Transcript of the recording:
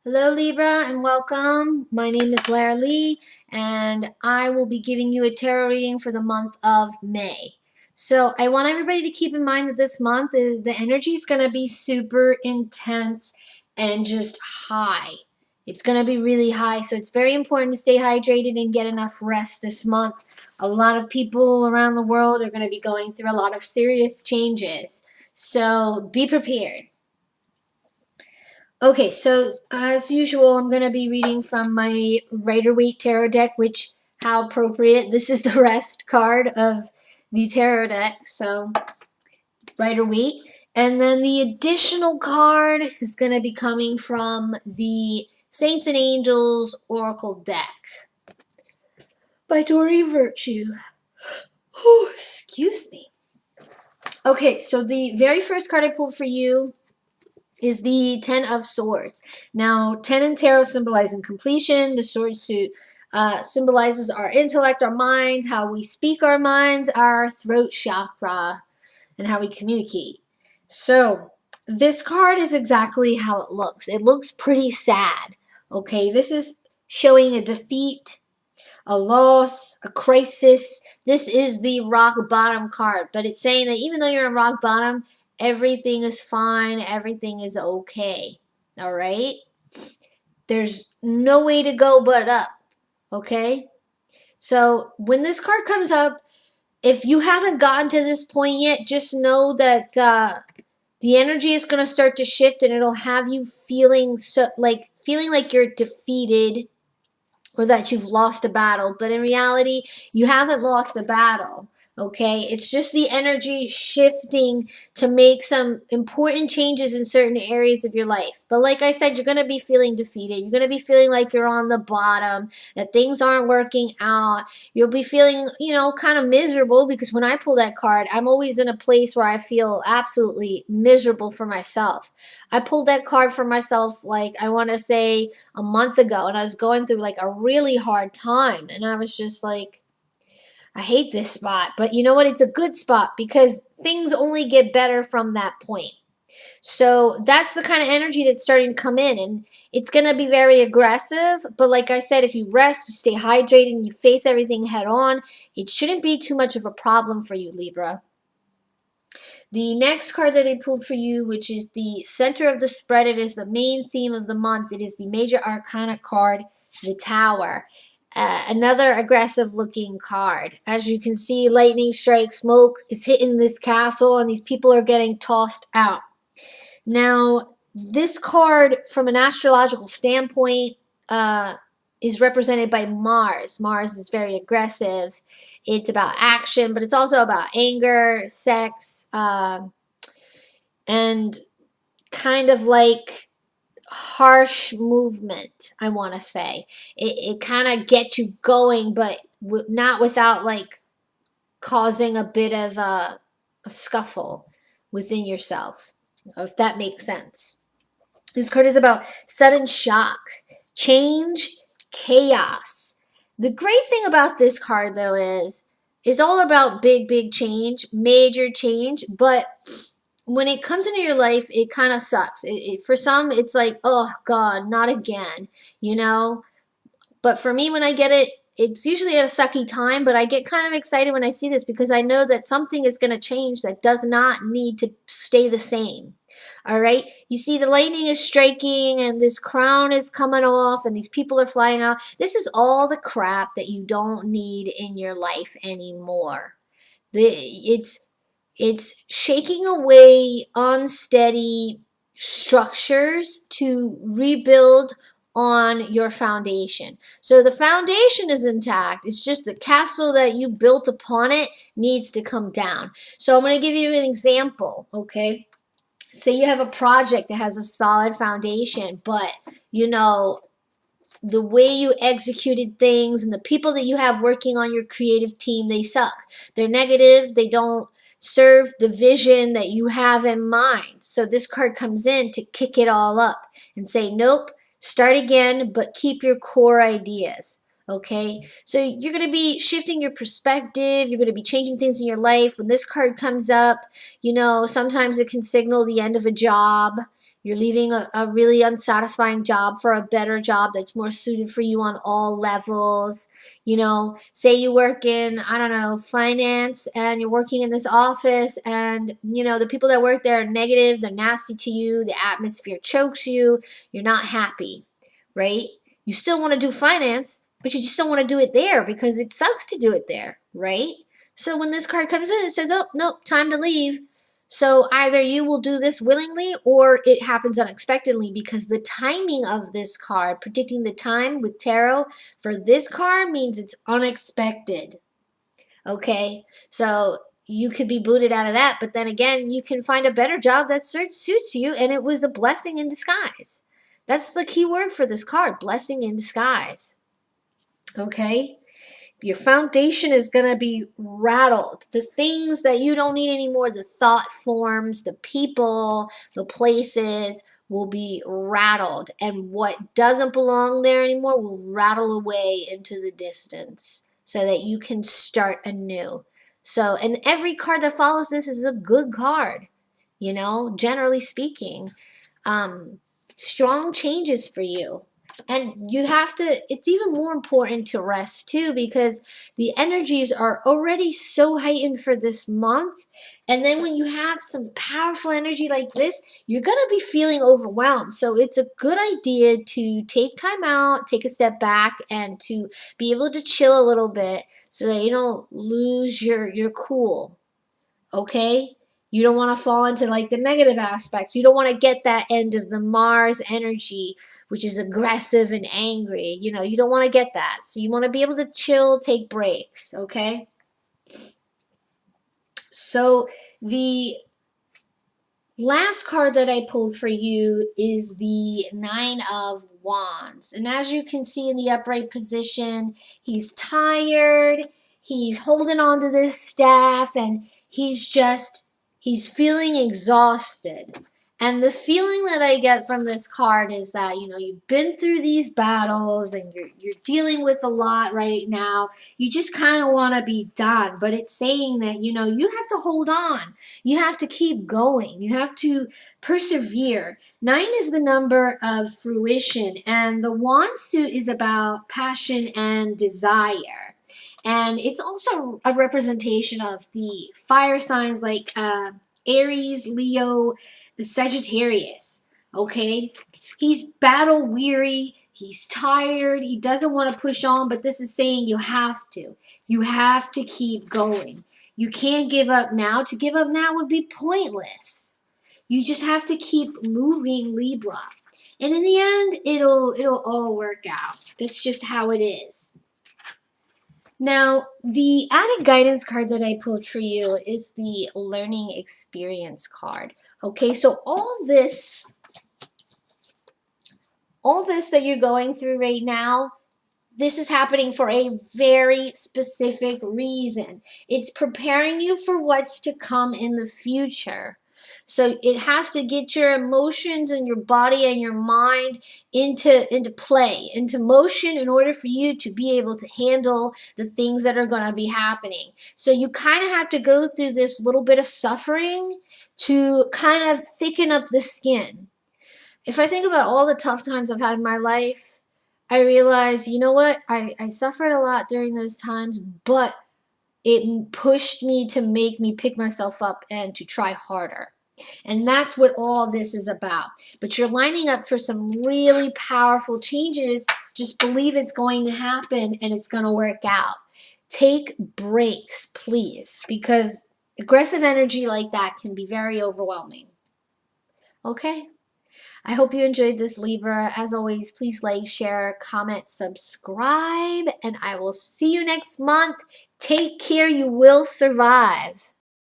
Hello Libra and welcome. My name is Lara and I will be giving you a tarot reading for the month of May. So I want everybody to keep in mind that this month is the energy is going to be super intense and just high. It's going to be really high, so it's very important to stay hydrated and get enough rest this month. A lot of people around the world are going to be going through a lot of serious changes, so be prepared. Okay, so as usual, I'm going to be reading from my Rider-Waite Tarot deck, which, how appropriate, this is the rest card of the tarot deck, so Rider-Waite. And then the additional card is going to be coming from the Saints and Angels Oracle deck by Dory Virtue. Oh, excuse me. Okay, so the very first card I pulled for you is the Ten of Swords. Now, 10 in tarot symbolizing completion. The sword suit symbolizes our intellect, our minds, how we speak our minds, our throat chakra, and how we communicate. So, this card is exactly how it looks. It looks pretty sad. Okay, this is showing a defeat, a loss, a crisis. This is the rock bottom card, but it's saying that even though you're in rock bottom, everything is fine, everything is okay, all right? There's no way to go but up, okay? So when this card comes up, if you haven't gotten to this point yet, just know that the energy is going to start to shift and it'll have you feeling like you're defeated or that you've lost a battle, but in reality, you haven't lost a battle, okay? It's just the energy shifting to make some important changes in certain areas of your life. But like I said, you're going to be feeling defeated. You're going to be feeling like you're on the bottom, that things aren't working out. You'll be feeling, kind of miserable, because when I pull that card, I'm always in a place where I feel absolutely miserable for myself. I pulled that card for myself, like, I want to say a month ago, and I was going through like a really hard time, and I was just like, I hate this spot. But you know what? It's a good spot because things only get better from that point. So that's the kind of energy that's starting to come in, and it's going to be very aggressive. But like I said, if you rest, you stay hydrated, and you face everything head on, it shouldn't be too much of a problem for you, Libra. The next card that I pulled for you, which is the center of the spread, it is the main theme of the month. It is the major arcana card, the Tower. Another aggressive looking card. As you can see, lightning strike, smoke is hitting this castle, and these people are getting tossed out. Now, this card, from an astrological standpoint, is represented by Mars. Mars is very aggressive. It's about action, but it's also about anger, sex, and kind of like harsh movement, I want to say. It kind of gets you going, but not without like causing a bit of a scuffle within yourself, if that makes sense. This card is about sudden shock, change, chaos. The great thing about this card, though, is it's all about big change, major change, but when it comes into your life, it kind of sucks. For some, it's like, oh, God, not again, But for me, when I get it, it's usually at a sucky time, but I get kind of excited when I see this because I know that something is going to change that does not need to stay the same. All right, you see the lightning is striking and this crown is coming off and these people are flying out. This is all the crap that you don't need in your life anymore. It's shaking away unsteady structures to rebuild on your foundation. So the foundation is intact. It's just the castle that you built upon it needs to come down. So I'm going to give you an example, okay? Say you have a project that has a solid foundation, but, the way you executed things and the people that you have working on your creative team, they suck. They're negative. They don't serve the vision that you have in mind. So this card comes in to kick it all up and say, nope, start again, but keep your core ideas. Okay, so you're going to be shifting your perspective. You're going to be changing things in your life. When this card comes up, sometimes it can signal the end of a job. You're leaving a really unsatisfying job for a better job that's more suited for you on all levels. You know, say you work in, I don't know, finance, and you're working in this office, and, you know, the people that work there are negative, they're nasty to you, the atmosphere chokes you, you're not happy, right? You still want to do finance, but you just don't want to do it there because it sucks to do it there, right? So when this card comes in, it says, oh, nope, time to leave. So either you will do this willingly or it happens unexpectedly, because the timing of this card, predicting the time with tarot for this card, means it's unexpected. Okay? So you could be booted out of that, but then again, you can find a better job that suits you, and it was a blessing in disguise. That's the key word for this card, blessing in disguise. Okay? Your foundation is going to be rattled. The things that you don't need anymore, the thought forms, the people, the places, will be rattled. And what doesn't belong there anymore will rattle away into the distance so that you can start anew. So, and every card that follows this is a good card, you know, generally speaking. Strong changes for you. And you have to, it's even more important to rest too, because the energies are already so heightened for this month. And then when you have some powerful energy like this, you're going to be feeling overwhelmed. So it's a good idea to take time out, take a step back, and to be able to chill a little bit so that you don't lose your cool. Okay? You don't want to fall into like the negative aspects. You don't want to get that end of the Mars energy, which is aggressive and angry. You know, you don't want to get that. So you want to be able to chill, take breaks, okay? So the last card that I pulled for you is the Nine of Wands. And as you can see in the upright position, he's tired. He's holding on to this staff, and he's feeling exhausted. And the feeling that I get from this card is that, you know, you've been through these battles and you're dealing with a lot right now. You just kind of want to be done. But it's saying that, you know, you have to hold on. You have to keep going. You have to persevere. 9 is the number of fruition, and the wand suit is about passion and desire. And it's also a representation of the fire signs like Aries, Leo, the Sagittarius. Okay? He's battle weary. He's tired. He doesn't want to push on, but this is saying you have to. You have to keep going. You can't give up now. To give up now would be pointless. You just have to keep moving, Libra. And in the end, it'll all work out. That's just how it is. Now, the added guidance card that I pulled for you is the learning experience card. Okay, so all this that you're going through right now, this is happening for a very specific reason. It's preparing you for what's to come in the future. So it has to get your emotions and your body and your mind into play, into motion, in order for you to be able to handle the things that are going to be happening. So you kind of have to go through this little bit of suffering to kind of thicken up the skin. If I think about all the tough times I've had in my life, I realize, you know what? I suffered a lot during those times, but it pushed me to make me pick myself up and to try harder. And that's what all this is about. But you're lining up for some really powerful changes. Just believe it's going to happen and it's going to work out. Take breaks, please, because aggressive energy like that can be very overwhelming. Okay? I hope you enjoyed this, Libra. As always, please like, share, comment, subscribe, and I will see you next month. Take care. You will survive.